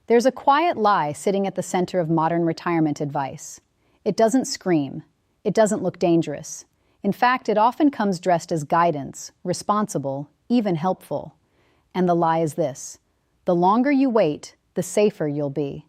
There's a quiet lie sitting at the center of modern retirement advice. It doesn't scream. It doesn't look dangerous. In fact, it often comes dressed as guidance, responsible, even helpful. And the lie is this: the longer you wait, the safer you'll be.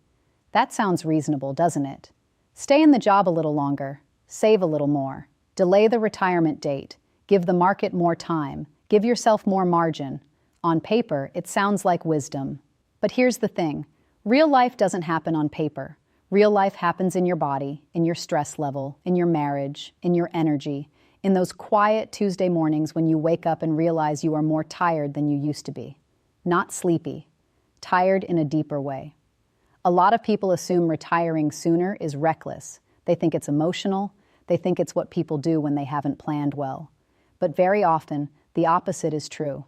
That sounds reasonable, doesn't it? Stay in the job a little longer, save a little more, delay the retirement date, give the market more time, give yourself more margin. On paper, it sounds like wisdom. But here's the thing: real life doesn't happen on paper. Real life happens in your body, in your stress level, in your marriage, in your energy, in those quiet Tuesday mornings when you wake up and realize you are more tired than you used to be. Not sleepy, tired in a deeper way. A lot of people assume retiring sooner is reckless. They think it's emotional. They think it's what people do when they haven't planned well. But very often, the opposite is true.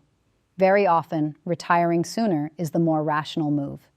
Very often, retiring sooner is the more rational move.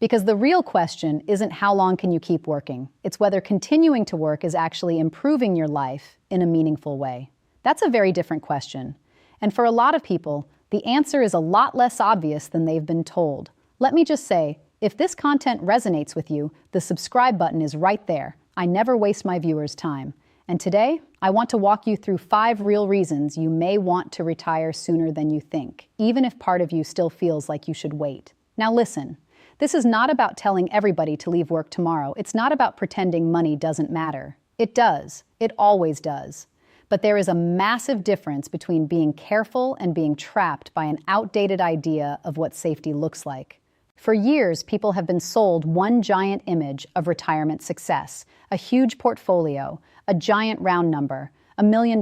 Because the real question isn't how long can you keep working. It's whether continuing to work is actually improving your life in a meaningful way. That's a very different question. And for a lot of people, the answer is a lot less obvious than they've been told. Let me just say, if this content resonates with you, the subscribe button is right there. I never waste my viewers' time. And today, I want to walk you through 5 real reasons you may want to retire sooner than you think, even if part of you still feels like you should wait. Now listen, this is not about telling everybody to leave work tomorrow. It's not about pretending money doesn't matter. It does. It always does. But there is a massive difference between being careful and being trapped by an outdated idea of what safety looks like. For years, people have been sold one giant image of retirement success: a huge portfolio, a giant round number, $1 million,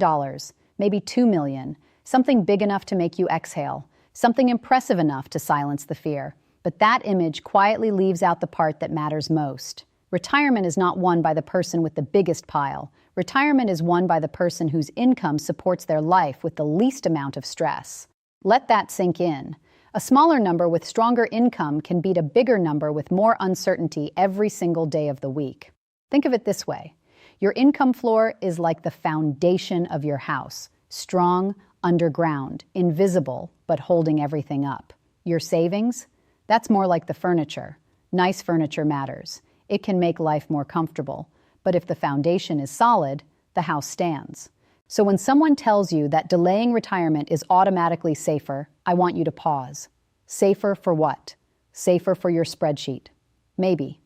maybe $2 million, something big enough to make you exhale, something impressive enough to silence the fear. But that image quietly leaves out the part that matters most. Retirement is not won by the person with the biggest pile. Retirement is won by the person whose income supports their life with the least amount of stress. Let that sink in. A smaller number with stronger income can beat a bigger number with more uncertainty every single day of the week. Think of it this way. Your income floor is like the foundation of your house, strong, underground, invisible, but holding everything up. Your savings? That's more like the furniture. Nice furniture matters. It can make life more comfortable. But if the foundation is solid, the house stands. So when someone tells you that delaying retirement is automatically safer, I want you to pause. Safer for what? Safer for your spreadsheet? Maybe.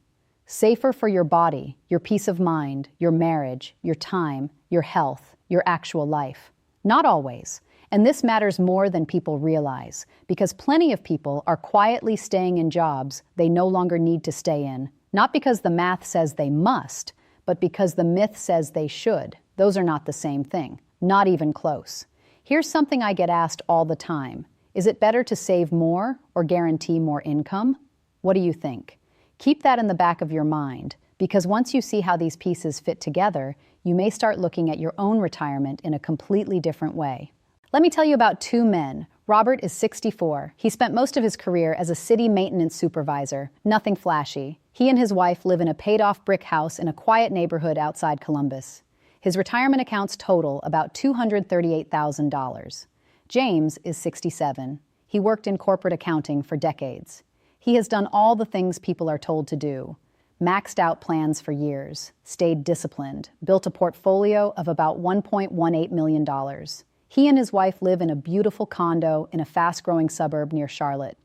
Safer for your body, your peace of mind, your marriage, your time, your health, your actual life. Not always. And this matters more than people realize, because plenty of people are quietly staying in jobs they no longer need to stay in, not because the math says they must, but because the myth says they should. Those are not the same thing, not even close. Here's something I get asked all the time. Is it better to save more or guarantee more income? What do you think? Keep that in the back of your mind, because once you see how these pieces fit together, you may start looking at your own retirement in a completely different way. Let me tell you about 2 men. Robert is 64. He spent most of his career as a city maintenance supervisor. Nothing flashy. He and his wife live in a paid-off brick house in a quiet neighborhood outside Columbus. His retirement accounts total about $238,000. James is 67. He worked in corporate accounting for decades. He has done all the things people are told to do. Maxed out plans for years, stayed disciplined, built a portfolio of about $1.18 million. He and his wife live in a beautiful condo in a fast-growing suburb near Charlotte.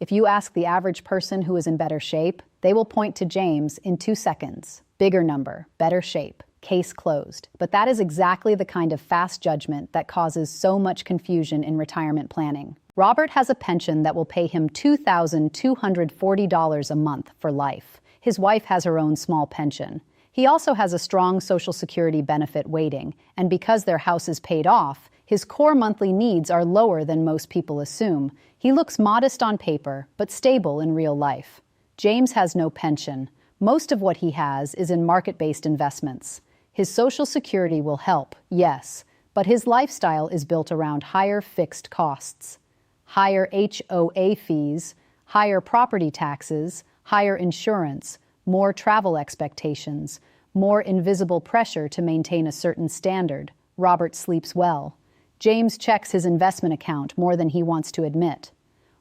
If you ask the average person who is in better shape, they will point to James in 2 seconds. Bigger number, better shape, case closed. But that is exactly the kind of fast judgment that causes so much confusion in retirement planning. Robert has a pension that will pay him $2,240 a month for life. His wife has her own small pension. He also has a strong Social Security benefit waiting, and because their house is paid off, his core monthly needs are lower than most people assume. He looks modest on paper, but stable in real life. James has no pension. Most of what he has is in market-based investments. His Social Security will help, yes, but his lifestyle is built around higher fixed costs. Higher HOA fees, higher property taxes, higher insurance, more travel expectations, more invisible pressure to maintain a certain standard. Robert sleeps well. James checks his investment account more than he wants to admit.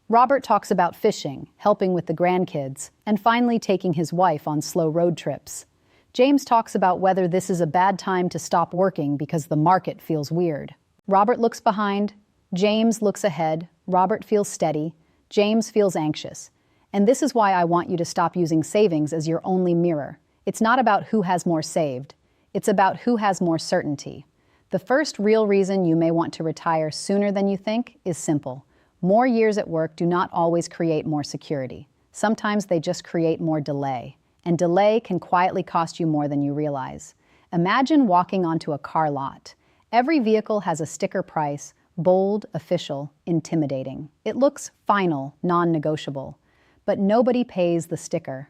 Robert talks about fishing, helping with the grandkids, and finally taking his wife on slow road trips. James talks about whether this is a bad time to stop working because the market feels weird. Robert looks behind, James looks ahead, Robert feels steady, James feels anxious. And this is why I want you to stop using savings as your only mirror. It's not about who has more saved. It's about who has more certainty. The first real reason you may want to retire sooner than you think is simple. More years at work do not always create more security. Sometimes they just create more delay. And delay can quietly cost you more than you realize. Imagine walking onto a car lot. Every vehicle has a sticker price, bold, official, intimidating. It looks final, non-negotiable. But nobody pays the sticker.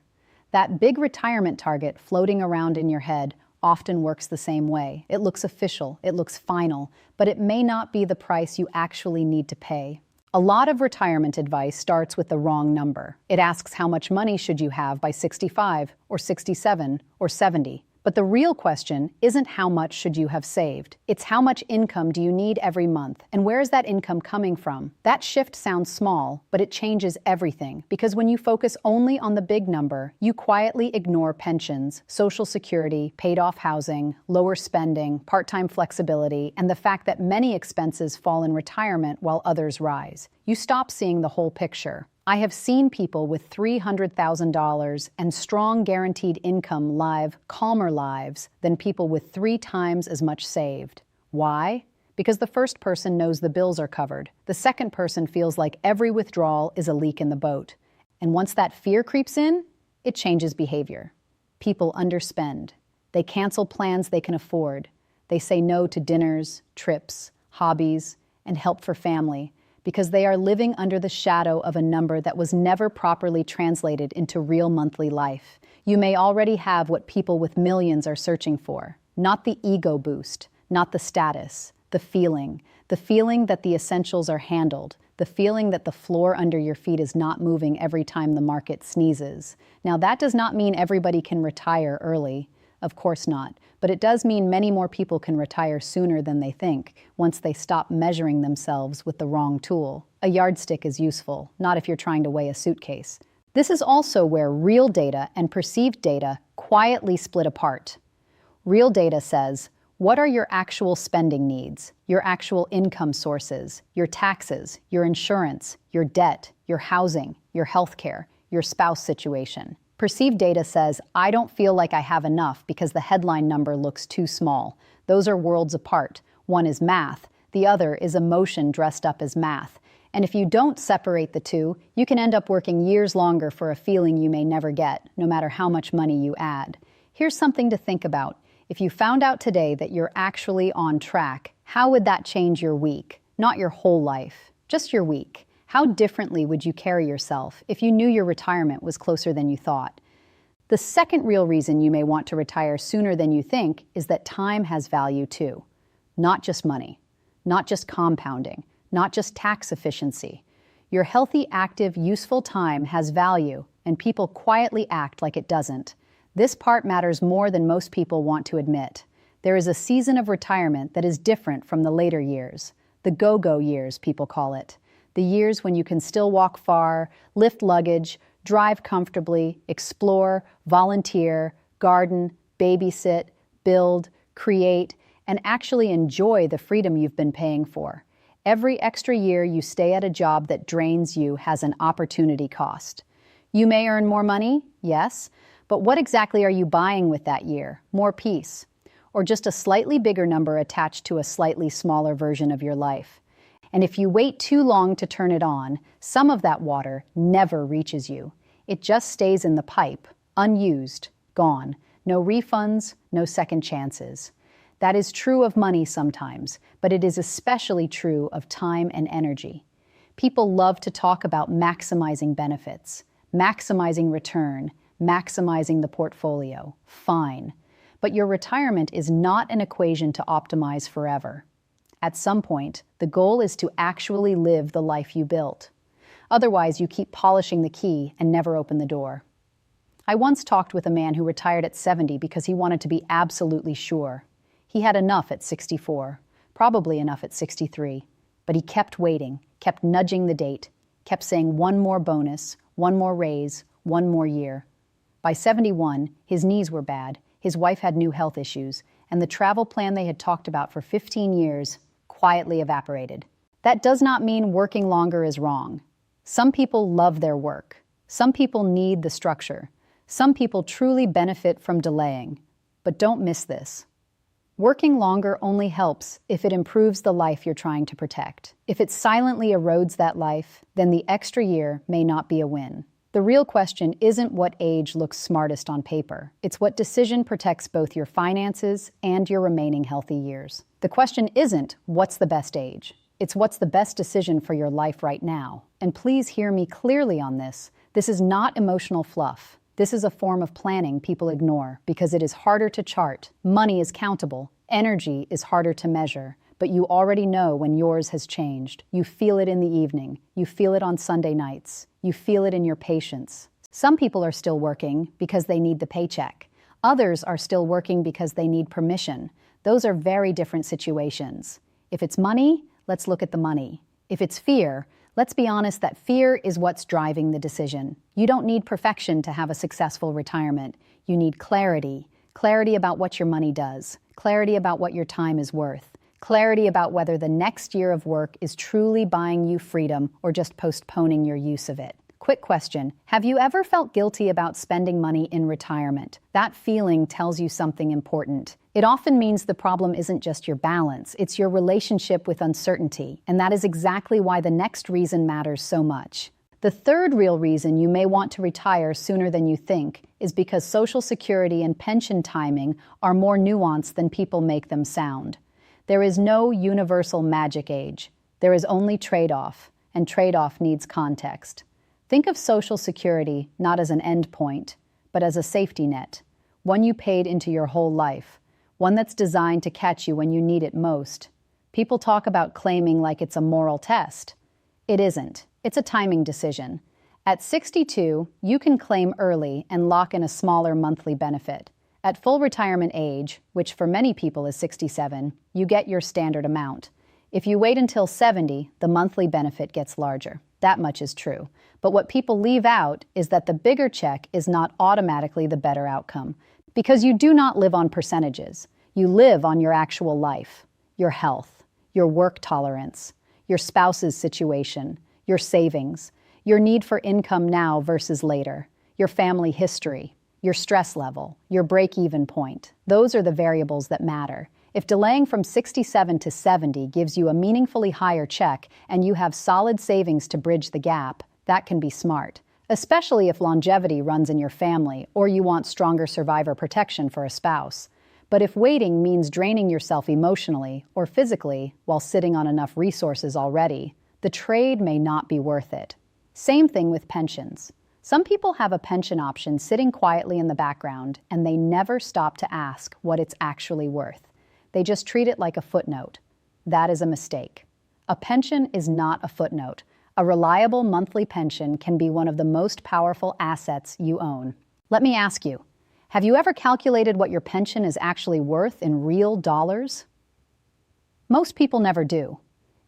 That big retirement target floating around in your head often works the same way. It looks official, it looks final, but it may not be the price you actually need to pay. A lot of retirement advice starts with the wrong number. It asks how much money should you have by 65 or 67 or 70. But the real question isn't how much should you have saved. It's how much income do you need every month, and where is that income coming from? That shift sounds small, but it changes everything, because when you focus only on the big number, you quietly ignore pensions, Social Security, paid-off housing, lower spending, part-time flexibility, and the fact that many expenses fall in retirement while others rise. You stop seeing the whole picture. I have seen people with $300,000 and strong guaranteed income live calmer lives than people with 3 times as much saved. Why? Because the first person knows the bills are covered. The second person feels like every withdrawal is a leak in the boat. And once that fear creeps in, it changes behavior. People underspend. They cancel plans they can afford. They say no to dinners, trips, hobbies, and help for family, because they are living under the shadow of a number that was never properly translated into real monthly life. You may already have what people with millions are searching for. Not the ego boost, not the status, the feeling that the essentials are handled, the feeling that the floor under your feet is not moving every time the market sneezes. Now, that does not mean everybody can retire early. Of course not. But it does mean many more people can retire sooner than they think, once they stop measuring themselves with the wrong tool. A yardstick is useful, not if you're trying to weigh a suitcase. This is also where real data and perceived data quietly split apart. Real data says, what are your actual spending needs, your actual income sources, your taxes, your insurance, your debt, your housing, your healthcare, your spouse situation? Perceived data says, I don't feel like I have enough because the headline number looks too small. Those are worlds apart. One is math, the other is emotion dressed up as math. And if you don't separate the two, you can end up working years longer for a feeling you may never get, no matter how much money you add. Here's something to think about. If you found out today that you're actually on track, how would that change your week? Not your whole life, just your week. How differently would you carry yourself if you knew your retirement was closer than you thought? The second real reason you may want to retire sooner than you think is that time has value too. Not just money, not just compounding, not just tax efficiency. Your healthy, active, useful time has value, and people quietly act like it doesn't. This part matters more than most people want to admit. There is a season of retirement that is different from the later years. The go-go years, people call it. The years when you can still walk far, lift luggage, drive comfortably, explore, volunteer, garden, babysit, build, create, and actually enjoy the freedom you've been paying for. Every extra year you stay at a job that drains you has an opportunity cost. You may earn more money, yes, but what exactly are you buying with that year? More peace, or just a slightly bigger number attached to a slightly smaller version of your life? And if you wait too long to turn it on, some of that water never reaches you. It just stays in the pipe, unused, gone. No refunds, no second chances. That is true of money sometimes, but it is especially true of time and energy. People love to talk about maximizing benefits, maximizing return, maximizing the portfolio. Fine. But your retirement is not an equation to optimize forever. At some point, the goal is to actually live the life you built. Otherwise, you keep polishing the key and never open the door. I once talked with a man who retired at 70 because he wanted to be absolutely sure. He had enough at 64, probably enough at 63, but he kept waiting, kept nudging the date. kept saying one more bonus, one more raise, one more year. By 71, his knees were bad, his wife had new health issues, and the travel plan they had talked about for 15 years quietly evaporated. That does not mean working longer is wrong. Some people love their work. Some people need the structure. Some people truly benefit from delaying. But don't miss this. Working longer only helps if it improves the life you're trying to protect. If it silently erodes that life, then the extra year may not be a win. The real question isn't what age looks smartest on paper. It's what decision protects both your finances and your remaining healthy years. The question isn't what's the best age. It's what's the best decision for your life right now. And please hear me clearly on this. This is not emotional fluff. This is a form of planning people ignore because it is harder to chart. Money is countable. Energy is harder to measure. But you already know when yours has changed. You feel it in the evening. You feel it on Sunday nights. You feel it in your patience. Some people are still working because they need the paycheck. Others are still working because they need permission. Those are very different situations. If it's money, let's look at the money. If it's fear, let's be honest that fear is what's driving the decision. You don't need perfection to have a successful retirement. You need clarity. Clarity about what your money does. Clarity about what your time is worth. Clarity about whether the next year of work is truly buying you freedom or just postponing your use of it. Quick question. Have you ever felt guilty about spending money in retirement? That feeling tells you something important. It often means the problem isn't just your balance, it's your relationship with uncertainty. And that is exactly why the next reason matters so much. The third real reason you may want to retire sooner than you think is because Social Security and pension timing are more nuanced than people make them sound. There is no universal magic age. There is only trade-off, and trade-off needs context. Think of Social Security not as an end point, but as a safety net, one you paid into your whole life, one that's designed to catch you when you need it most. People talk about claiming like it's a moral test. It isn't. It's a timing decision. At 62, you can claim early and lock in a smaller monthly benefit. At full retirement age, which for many people is 67, you get your standard amount. If you wait until 70, the monthly benefit gets larger. That much is true. But what people leave out is that the bigger check is not automatically the better outcome. Because you do not live on percentages. You live on your actual life, your health, your work tolerance, your spouse's situation, your savings, your need for income now versus later, your family history, your stress level, your break-even point. Those are the variables that matter. If delaying from 67 to 70 gives you a meaningfully higher check and you have solid savings to bridge the gap, that can be smart, especially if longevity runs in your family or you want stronger survivor protection for a spouse. But if waiting means draining yourself emotionally or physically while sitting on enough resources already, the trade may not be worth it. Same thing with pensions. Some people have a pension option sitting quietly in the background and they never stop to ask what it's actually worth. They just treat it like a footnote. That is a mistake. A pension is not a footnote. A reliable monthly pension can be one of the most powerful assets you own. Let me ask you, have you ever calculated what your pension is actually worth in real dollars? Most people never do.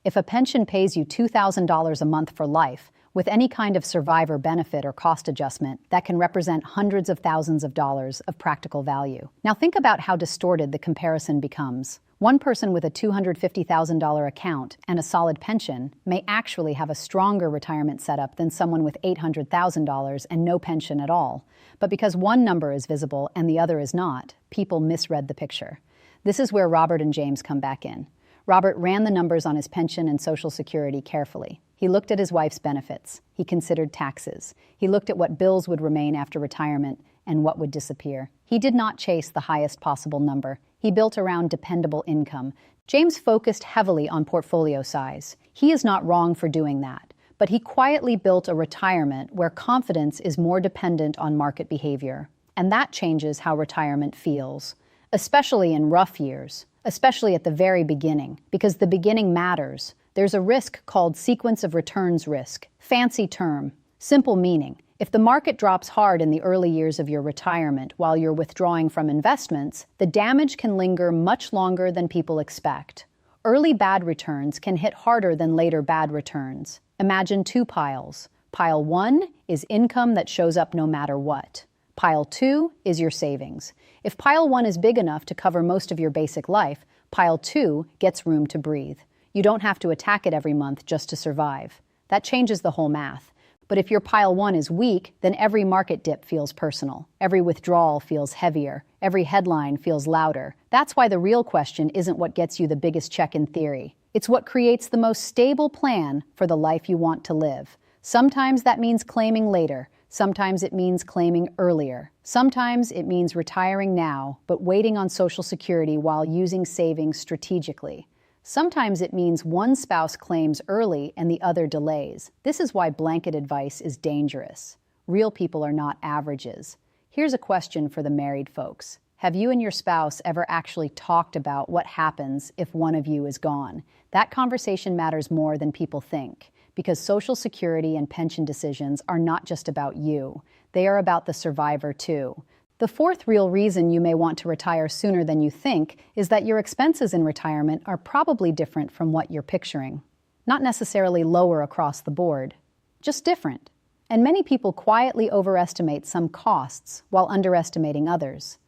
If a pension pays you $2,000 a month for life, with any kind of survivor benefit or cost adjustment, that can represent hundreds of thousands of dollars of practical value. Now think about how distorted the comparison becomes. One person with a $250,000 account and a solid pension may actually have a stronger retirement setup than someone with $800,000 and no pension at all. But because one number is visible and the other is not, people misread the picture. This is where Robert and James come back in. Robert ran the numbers on his pension and Social Security carefully. He looked at his wife's benefits. He considered taxes. He looked at what bills would remain after retirement and what would disappear. He did not chase the highest possible number. He built around dependable income. James focused heavily on portfolio size. He is not wrong for doing that, but he quietly built a retirement where confidence is more dependent on market behavior. And that changes how retirement feels, especially in rough years, especially at the very beginning, because the beginning matters. There's a risk called sequence of returns risk. Fancy term, simple meaning. If the market drops hard in the early years of your retirement while you're withdrawing from investments, the damage can linger much longer than people expect. Early bad returns can hit harder than later bad returns. Imagine two piles. Pile 1 is income that shows up no matter what. Pile 2 is your savings. If pile 1 is big enough to cover most of your basic life, pile 2 gets room to breathe. You don't have to attack it every month just to survive. That changes the whole math. But if your pile 1 is weak, then every market dip feels personal. Every withdrawal feels heavier. Every headline feels louder. That's why the real question isn't what gets you the biggest check in theory. It's what creates the most stable plan for the life you want to live. Sometimes that means claiming later. Sometimes it means claiming earlier. Sometimes it means retiring now, but waiting on Social Security while using savings strategically. Sometimes it means one spouse claims early and the other delays. This is why blanket advice is dangerous. Real people are not averages. Here's a question for the married folks. Have you and your spouse ever actually talked about what happens if one of you is gone? That conversation matters more than people think, because Social Security and pension decisions are not just about you. They are about the survivor too. The fourth real reason you may want to retire sooner than you think is that your expenses in retirement are probably different from what you're picturing. Not necessarily lower across the board, just different. And many people quietly overestimate some costs while underestimating others.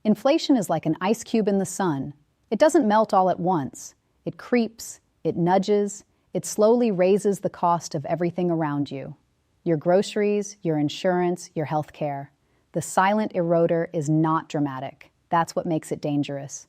Inflation is like an ice cube in the sun. It doesn't melt all at once. It creeps, it nudges, it slowly raises the cost of everything around you. Your groceries, your insurance, your health care. The silent eroder is not dramatic. That's what makes it dangerous.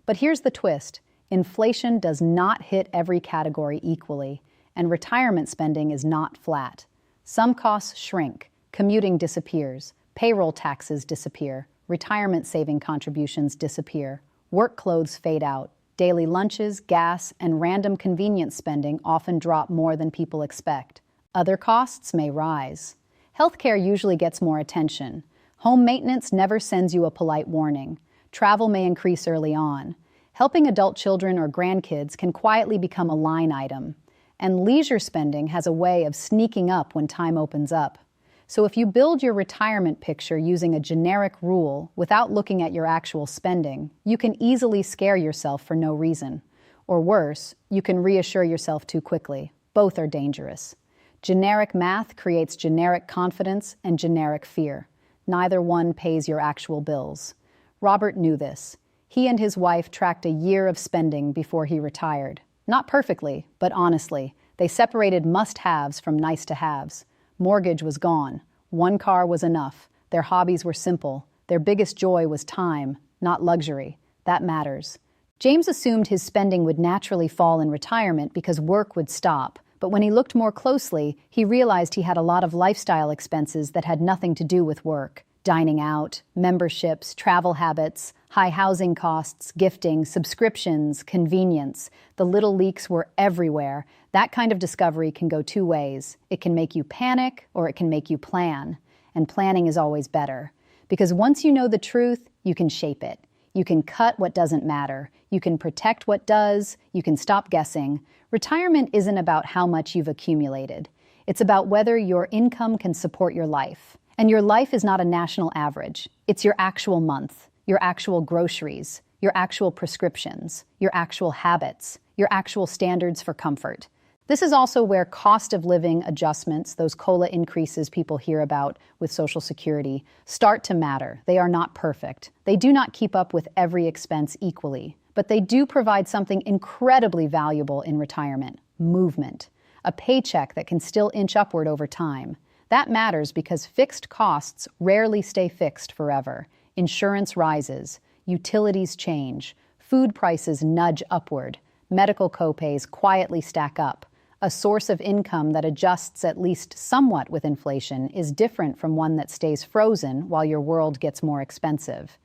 But here's the twist. Inflation does not hit every category equally, and retirement spending is not flat. Some costs shrink, commuting disappears, payroll taxes disappear, retirement saving contributions disappear, work clothes fade out, daily lunches, gas, and random convenience spending often drop more than people expect. Other costs may rise. Healthcare usually gets more attention. Home maintenance never sends you a polite warning. Travel may increase early on. Helping adult children or grandkids can quietly become a line item. And leisure spending has a way of sneaking up when time opens up. So if you build your retirement picture using a generic rule without looking at your actual spending, you can easily scare yourself for no reason. Or worse, you can reassure yourself too quickly. Both are dangerous. Generic math creates generic confidence and generic fear. Neither one pays your actual bills. Robert knew this. He and his wife tracked a year of spending before he retired. Not perfectly, but honestly. They separated must-haves from nice-to-haves. Mortgage was gone. One car was enough. Their hobbies were simple. Their biggest joy was time, not luxury. That matters. James assumed his spending would naturally fall in retirement because work would stop. But when he looked more closely, he realized he had a lot of lifestyle expenses that had nothing to do with work. Dining out, memberships, travel habits, high housing costs, gifting, subscriptions, convenience. The little leaks were everywhere. That kind of discovery can go two ways. It can make you panic or it can make you plan. And planning is always better. Because once you know the truth, you can shape it. You can cut what doesn't matter. You can protect what does. You can stop guessing. Retirement isn't about how much you've accumulated. It's about whether your income can support your life. And your life is not a national average. It's your actual month, your actual groceries, your actual prescriptions, your actual habits, your actual standards for comfort. This is also where cost of living adjustments, those COLA increases people hear about with Social Security, start to matter. They are not perfect. They do not keep up with every expense equally. But they do provide something incredibly valuable in retirement: movement, a paycheck that can still inch upward over time. That matters because fixed costs rarely stay fixed forever. Insurance rises, utilities change, food prices nudge upward, medical copays quietly stack up. A source of income that adjusts at least somewhat with inflation is different from one that stays frozen while your world gets more expensive.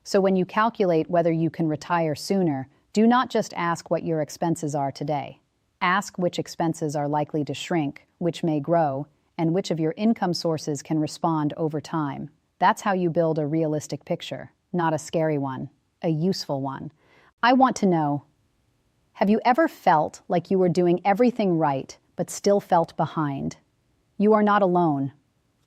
So when you calculate whether you can retire sooner, do not just ask what your expenses are today. Ask which expenses are likely to shrink, which may grow, and which of your income sources can respond over time. That's how you build a realistic picture, not a scary one, a useful one. I want to know, have you ever felt like you were doing everything right, but still felt behind? You are not alone.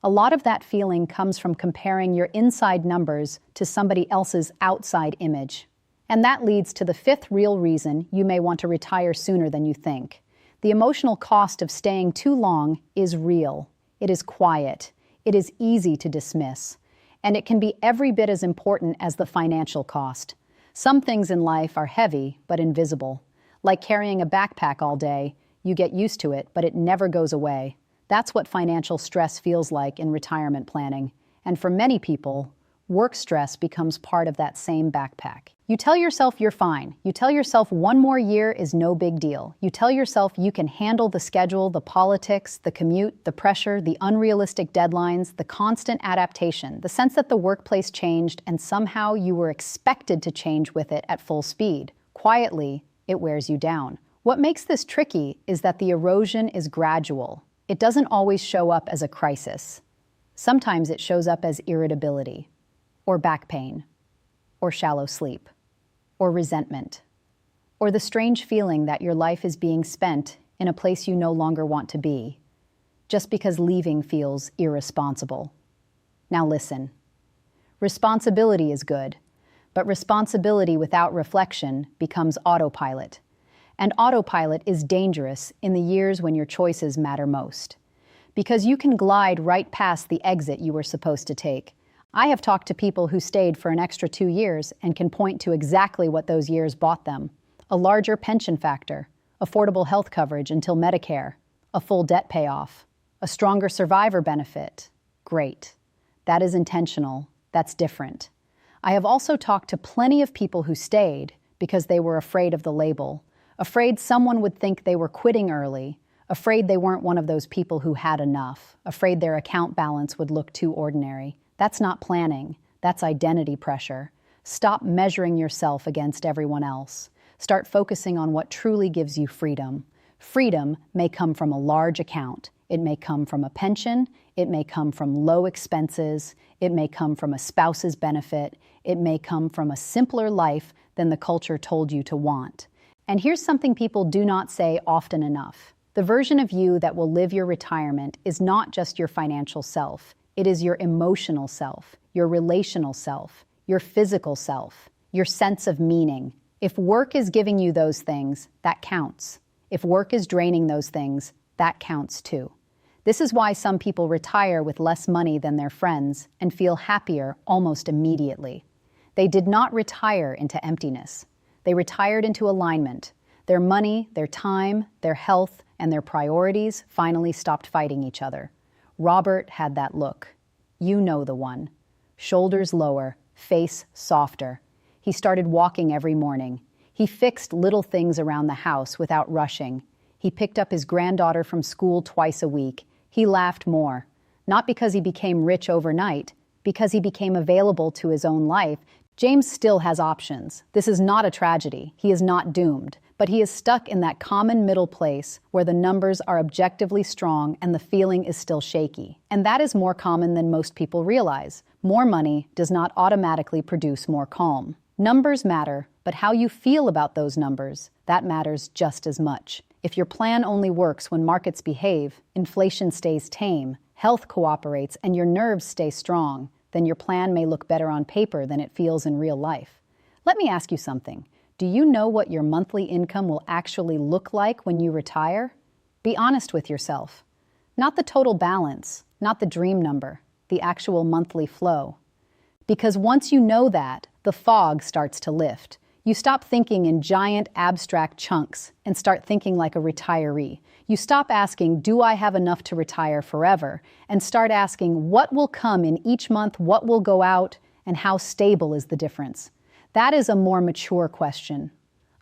A lot of that feeling comes from comparing your inside numbers to somebody else's outside image. And that leads to the fifth real reason you may want to retire sooner than you think. The emotional cost of staying too long is real. It is quiet. It is easy to dismiss. And it can be every bit as important as the financial cost. Some things in life are heavy but invisible. Like carrying a backpack all day, you get used to it, but it never goes away. That's what financial stress feels like in retirement planning. And for many people, work stress becomes part of that same backpack. You tell yourself you're fine. You tell yourself one more year is no big deal. You tell yourself you can handle the schedule, the politics, the commute, the pressure, the unrealistic deadlines, the constant adaptation, the sense that the workplace changed and somehow you were expected to change with it at full speed. Quietly, it wears you down. What makes this tricky is that the erosion is gradual. It doesn't always show up as a crisis. Sometimes it shows up as irritability, or back pain, or shallow sleep, or resentment, or the strange feeling that your life is being spent in a place you no longer want to be, just because leaving feels irresponsible. Now listen. Responsibility is good, but responsibility without reflection becomes autopilot. And autopilot is dangerous in the years when your choices matter most, because you can glide right past the exit you were supposed to take. I have talked to people who stayed for an extra 2 years and can point to exactly what those years bought them. A larger pension factor, affordable health coverage until Medicare, a full debt payoff, a stronger survivor benefit. Great. That is intentional. That's different. I have also talked to plenty of people who stayed because they were afraid of the label, afraid someone would think they were quitting early, afraid they weren't one of those people who had enough, afraid their account balance would look too ordinary. That's not planning. That's identity pressure. Stop measuring yourself against everyone else. Start focusing on what truly gives you freedom. Freedom may come from a large account. It may come from a pension. It may come from low expenses. It may come from a spouse's benefit. It may come from a simpler life than the culture told you to want. And here's something people do not say often enough. The version of you that will live your retirement is not just your financial self. It is your emotional self, your relational self, your physical self, your sense of meaning. If work is giving you those things, that counts. If work is draining those things, that counts too. This is why some people retire with less money than their friends and feel happier almost immediately. They did not retire into emptiness. They retired into alignment. Their money, their time, their health, and their priorities finally stopped fighting each other. Robert had that look. You know the one. Shoulders lower, face softer. He started walking every morning. He fixed little things around the house without rushing. He picked up his granddaughter from school twice a week. He laughed more. Not because he became rich overnight, because he became available to his own life. James still has options. This is not a tragedy. He is not doomed. But he is stuck in that common middle place where the numbers are objectively strong and the feeling is still shaky. And that is more common than most people realize. More money does not automatically produce more calm. Numbers matter, but how you feel about those numbers, that matters just as much. If your plan only works when markets behave, inflation stays tame, health cooperates, and your nerves stay strong, then your plan may look better on paper than it feels in real life. Let me ask you something. Do you know what your monthly income will actually look like when you retire? Be honest with yourself. Not the total balance, not the dream number, the actual monthly flow. Because once you know that, the fog starts to lift. You stop thinking in giant abstract chunks and start thinking like a retiree. You stop asking, do I have enough to retire forever? And start asking, what will come in each month, what will go out, and how stable is the difference? That is a more mature question,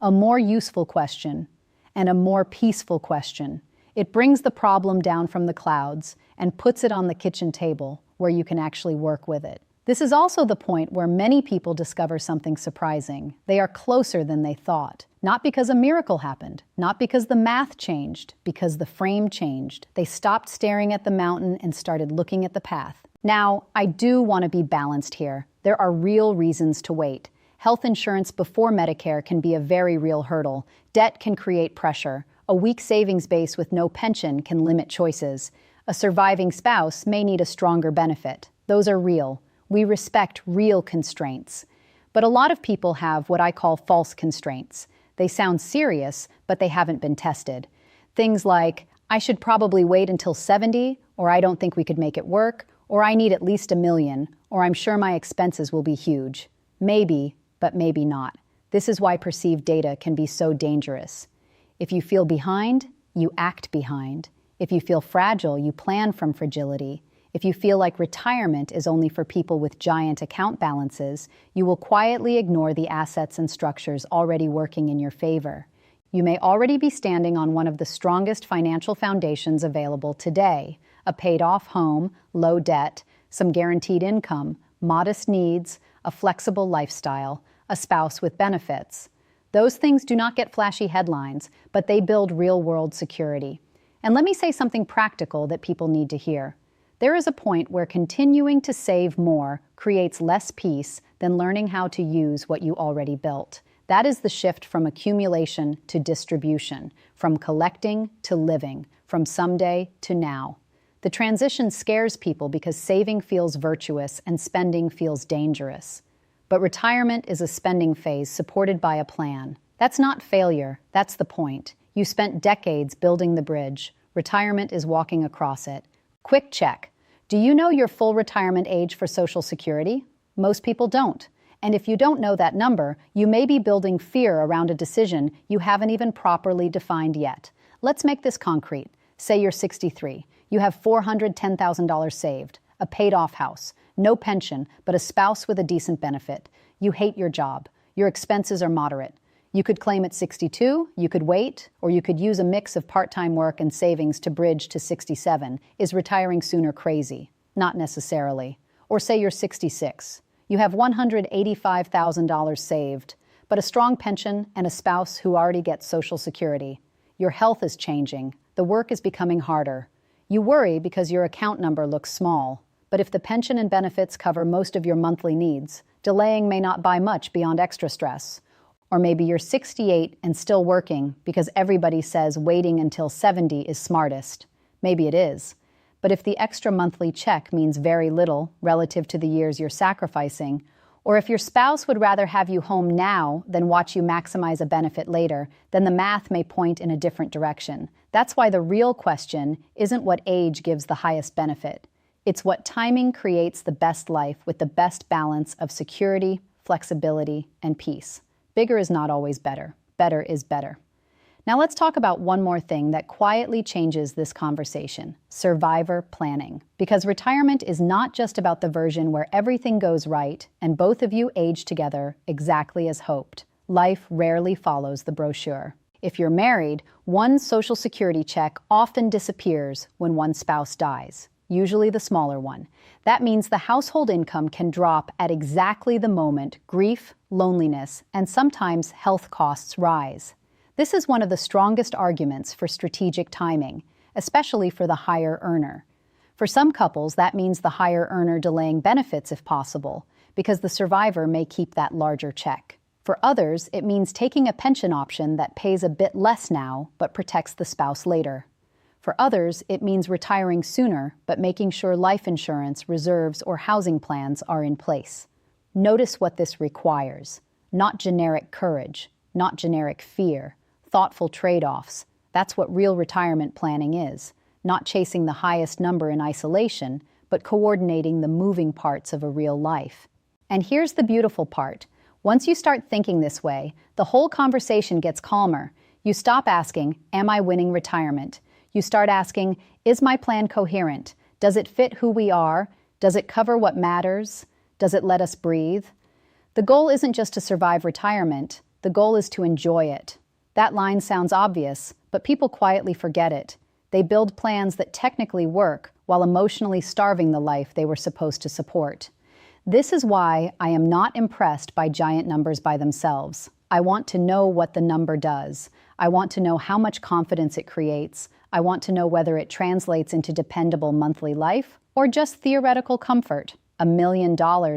a more useful question, and a more peaceful question. It brings the problem down from the clouds and puts it on the kitchen table where you can actually work with it. This is also the point where many people discover something surprising. They are closer than they thought. Not because a miracle happened, not because the math changed, because the frame changed. They stopped staring at the mountain and started looking at the path. Now, I do want to be balanced here. There are real reasons to wait. Health insurance before Medicare can be a very real hurdle. Debt can create pressure. A weak savings base with no pension can limit choices. A surviving spouse may need a stronger benefit. Those are real. We respect real constraints. But a lot of people have what I call false constraints. They sound serious, but they haven't been tested. Things like, I should probably wait until 70, or I don't think we could make it work, or I need at least $1 million, or I'm sure my expenses will be huge. Maybe, but maybe not. This is why perceived data can be so dangerous. If you feel behind, you act behind. If you feel fragile, you plan from fragility. If you feel like retirement is only for people with giant account balances, you will quietly ignore the assets and structures already working in your favor. You may already be standing on one of the strongest financial foundations available today: a paid-off home, low debt, some guaranteed income, modest needs, a flexible lifestyle, a spouse with benefits. Those things do not get flashy headlines, but they build real-world security. And let me say something practical that people need to hear. There is a point where continuing to save more creates less peace than learning how to use what you already built. That is the shift from accumulation to distribution, from collecting to living, from someday to now. The transition scares people because saving feels virtuous and spending feels dangerous. But retirement is a spending phase supported by a plan. That's not failure, that's the point. You spent decades building the bridge. Retirement is walking across it. Quick check. Do you know your full retirement age for Social Security? Most people don't. And if you don't know that number, you may be building fear around a decision you haven't even properly defined yet. Let's make this concrete. Say you're 63. You have $410,000 saved, a paid-off house, no pension, but a spouse with a decent benefit. You hate your job. Your expenses are moderate. You could claim at 62, you could wait, or you could use a mix of part-time work and savings to bridge to 67. Is retiring sooner crazy? Not necessarily. Or say you're 66. You have $185,000 saved, but a strong pension and a spouse who already gets Social Security. Your health is changing. The work is becoming harder. You worry because your account number looks small, but if the pension and benefits cover most of your monthly needs, delaying may not buy much beyond extra stress. Or maybe you're 68 and still working because everybody says waiting until 70 is smartest. Maybe it is. But if the extra monthly check means very little relative to the years you're sacrificing, or if your spouse would rather have you home now than watch you maximize a benefit later, then the math may point in a different direction. That's why the real question isn't what age gives the highest benefit. It's what timing creates the best life with the best balance of security, flexibility, and peace. Bigger is not always better. Better is better. Now let's talk about one more thing that quietly changes this conversation: survivor planning. Because retirement is not just about the version where everything goes right and both of you age together exactly as hoped. Life rarely follows the brochure. If you're married, one Social Security check often disappears when one spouse dies, usually the smaller one. That means the household income can drop at exactly the moment grief, loneliness, and sometimes health costs rise. This is one of the strongest arguments for strategic timing, especially for the higher earner. For some couples, that means the higher earner delaying benefits if possible, because the survivor may keep that larger check. For others, it means taking a pension option that pays a bit less now but protects the spouse later. For others, it means retiring sooner but making sure life insurance, reserves, or housing plans are in place. Notice what this requires: not generic courage, not generic fear, thoughtful trade-offs. That's what real retirement planning is. Not chasing the highest number in isolation, but coordinating the moving parts of a real life. And here's the beautiful part. Once you start thinking this way, the whole conversation gets calmer. You stop asking, am I winning retirement? You start asking, is my plan coherent? Does it fit who we are? Does it cover what matters? Does it let us breathe? The goal isn't just to survive retirement. The goal is to enjoy it. That line sounds obvious, but people quietly forget it. They build plans that technically work while emotionally starving the life they were supposed to support. This is why I am not impressed by giant numbers by themselves. I want to know what the number does. I want to know how much confidence it creates. I want to know whether it translates into dependable monthly life or just theoretical comfort. $1 million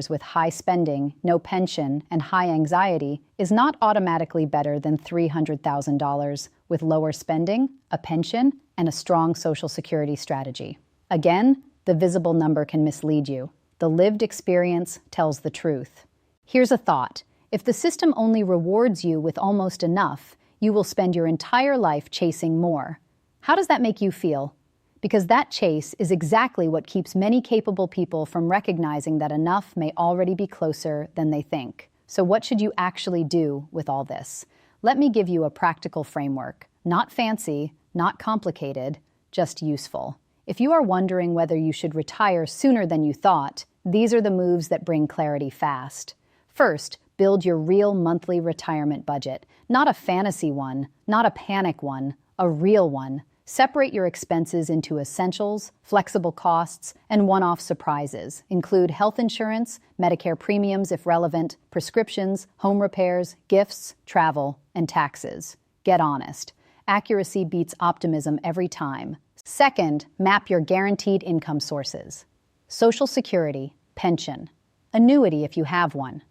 with high spending, no pension, and high anxiety is not automatically better than $300,000 with lower spending, a pension, and a strong Social Security strategy. Again, the visible number can mislead you. The lived experience tells the truth. Here's a thought. If the system only rewards you with almost enough, you will spend your entire life chasing more. How does that make you feel? Because that chase is exactly what keeps many capable people from recognizing that enough may already be closer than they think. So what should you actually do with all this? Let me give you a practical framework. Not fancy, not complicated, just useful. If you are wondering whether you should retire sooner than you thought, these are the moves that bring clarity fast. First, build your real monthly retirement budget. Not a fantasy one, not a panic one, a real one. Separate your expenses into essentials, flexible costs, and one-off surprises. Include health insurance, Medicare premiums if relevant, prescriptions, home repairs, gifts, travel, and taxes. Get honest. Accuracy beats optimism every time. Second, map your guaranteed income sources. Social Security, pension, annuity if you have one,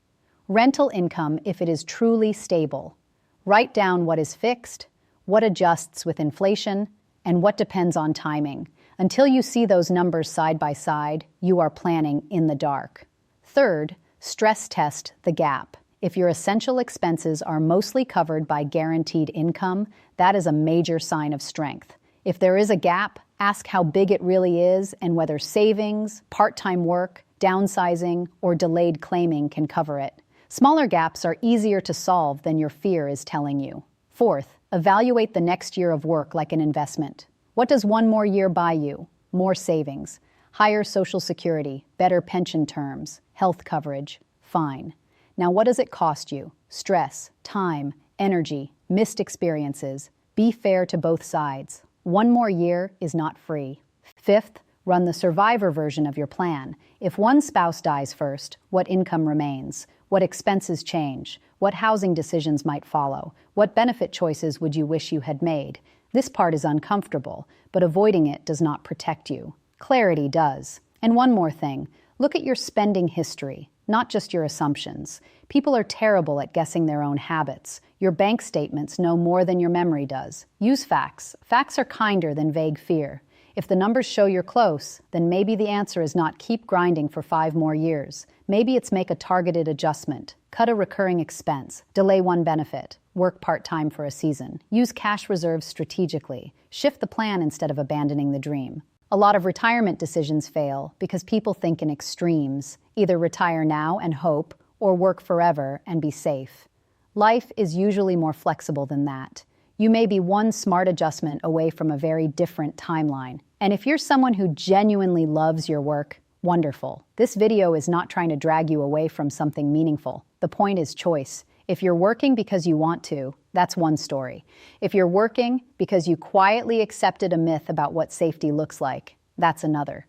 rental income if it is truly stable. Write down what is fixed, what adjusts with inflation, and what depends on timing. Until you see those numbers side by side, you are planning in the dark. Third, stress test the gap. If your essential expenses are mostly covered by guaranteed income, that is a major sign of strength. If there is a gap, ask how big it really is and whether savings, part-time work, downsizing, or delayed claiming can cover it. Smaller gaps are easier to solve than your fear is telling you. Fourth, evaluate the next year of work like an investment. What does one more year buy you? More savings, higher Social Security, better pension terms, health coverage. Fine. Now what does it cost you? Stress, time, energy, missed experiences. Be fair to both sides. One more year is not free. Fifth, run the survivor version of your plan. If one spouse dies first, what income remains? What expenses change? What housing decisions might follow? What benefit choices would you wish you had made? This part is uncomfortable, but avoiding it does not protect you. Clarity does. And one more thing, look at your spending history, not just your assumptions. People are terrible at guessing their own habits. Your bank statements know more than your memory does. Use facts. Facts are kinder than vague fear. If the numbers show you're close, then maybe the answer is not keep grinding for 5 more years. Maybe it's make a targeted adjustment, cut a recurring expense, delay one benefit, work part-time for a season, use cash reserves strategically, shift the plan instead of abandoning the dream. A lot of retirement decisions fail because people think in extremes, either retire now and hope, or work forever and be safe. Life is usually more flexible than that. You may be one smart adjustment away from a very different timeline. And if you're someone who genuinely loves your work, wonderful. This video is not trying to drag you away from something meaningful. The point is choice. If you're working because you want to, that's one story. If you're working because you quietly accepted a myth about what safety looks like, that's another.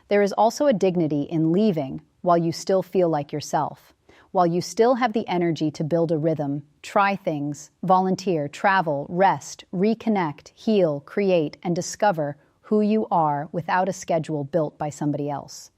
There is also a dignity in leaving while you still feel like yourself. While you still have the energy to build a rhythm, try things, volunteer, travel, rest, reconnect, heal, create, and discover who you are without a schedule built by somebody else.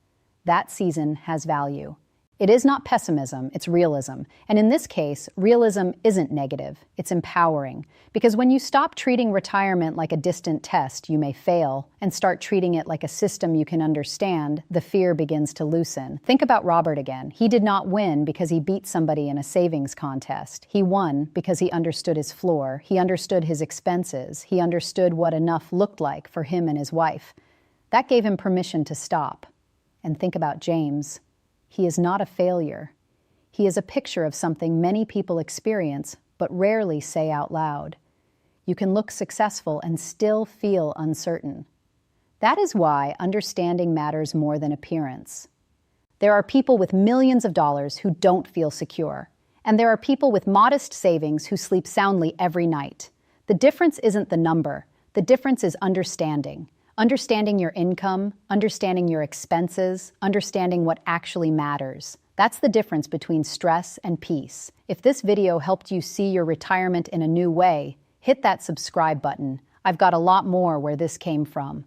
That season has value. It is not pessimism, it's realism. And in this case, realism isn't negative, it's empowering. Because when you stop treating retirement like a distant test you may fail, and start treating it like a system you can understand, the fear begins to loosen. Think about Robert again. He did not win because he beat somebody in a savings contest. He won because he understood his floor, he understood his expenses, he understood what enough looked like for him and his wife. That gave him permission to stop. And think about James. He is not a failure. He is a picture of something many people experience, but rarely say out loud. You can look successful and still feel uncertain. That is why understanding matters more than appearance. There are people with millions of dollars who don't feel secure, and there are people with modest savings who sleep soundly every night. The difference isn't the number. The difference is understanding. Understanding your income, understanding your expenses, understanding what actually matters. That's the difference between stress and peace. If this video helped you see your retirement in a new way, hit that subscribe button. I've got a lot more where this came from.